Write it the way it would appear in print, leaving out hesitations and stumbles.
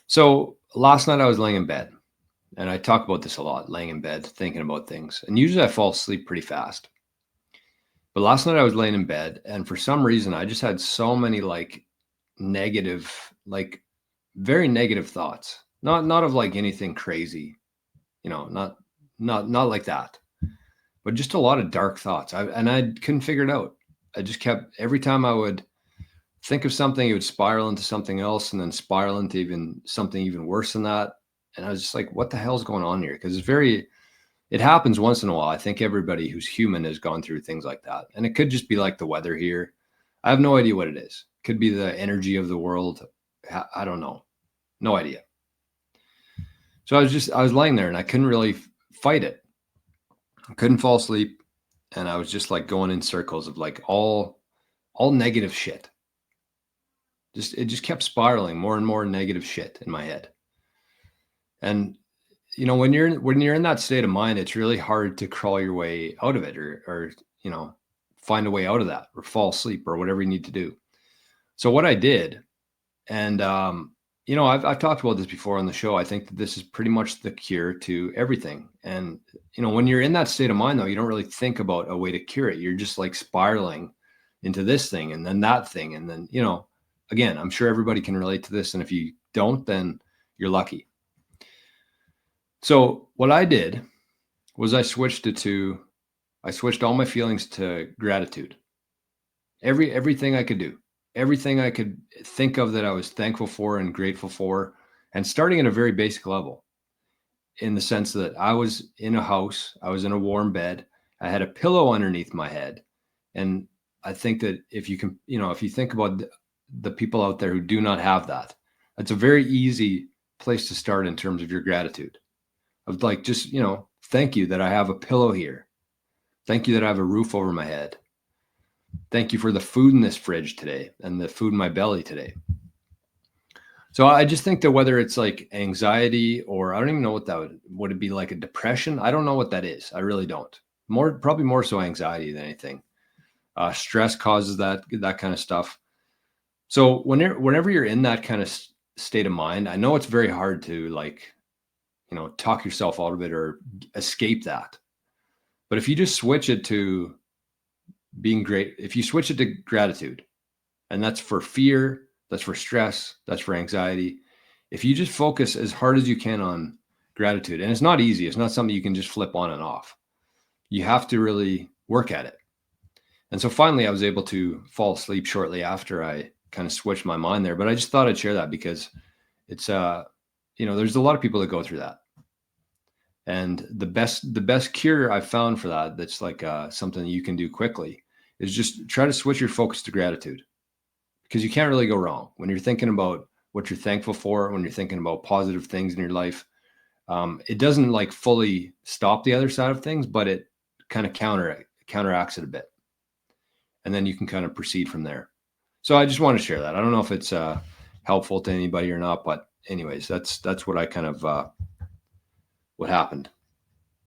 So last night I was laying in bed, and I talk about this a lot, laying in bed, thinking about things. And usually I fall asleep pretty fast. But last night I was laying in bed, and for some reason I just had so many negative, like very negative thoughts. Not of like anything crazy, not like that, but just a lot of dark thoughts. I couldn't figure it out. I just kept every time I would think of something, it would spiral into something else and then spiral into even something even worse than that. And I was just like, what the hell's going on here? Because it happens once in a while. I think everybody who's human has gone through things like that. And it could just be like the weather here. I have no idea what it is. Could be the energy of the world. I don't know. No idea. So I was lying there and I couldn't really fight it. I couldn't fall asleep. And I was just like going in circles of like all negative shit. It just kept spiraling more and more negative shit in my head. And when you're in that state of mind, it's really hard to crawl your way out of it or find a way out of that or fall asleep or whatever you need to do. So what I did, and I've talked about this before on the show. I think that this is pretty much the cure to everything. And when you're in that state of mind, though, you don't really think about a way to cure it. You're just like spiraling into this thing and then that thing, and then again, I'm sure everybody can relate to this. And if you don't, then you're lucky. So what I did was I switched all my feelings to gratitude. Everything I could do, everything I could think of that I was thankful for and grateful for, and starting at a very basic level, in the sense that I was in a house, I was in a warm bed, I had a pillow underneath my head. And I think that if you can, if you think about the people out there who do not have that, it's a very easy place to start in terms of your gratitude. Of like, just, thank you that I have a pillow here. Thank you that I have a roof over my head. Thank you for the food in this fridge today and the food in my belly today. So I just think that whether it's like anxiety or I don't even know what that would it be, like a depression? I don't know what that is. I really don't. Probably more so anxiety than anything. Stress causes that kind of stuff. So whenever you're in that kind of state of mind, I know it's very hard to talk yourself out of it or escape that. But if you just switch it to being great, if you switch it to gratitude, and that's for fear, that's for stress, that's for anxiety. If you just focus as hard as you can on gratitude, and it's not easy, it's not something you can just flip on and off. You have to really work at it. And so finally I was able to fall asleep shortly after I kind of switched my mind there. But I just thought I'd share that because it's there's a lot of people that go through that. And the best cure I've found for that's like something you can do quickly is just try to switch your focus to gratitude, because you can't really go wrong when you're thinking about what you're thankful for, when you're thinking about positive things in your life. It doesn't like fully stop the other side of things, but it kind of counteracts it a bit. And then you can kind of proceed from there. So I just want to share that. I don't know if it's helpful to anybody or not, but anyways, that's what I kind of what happened.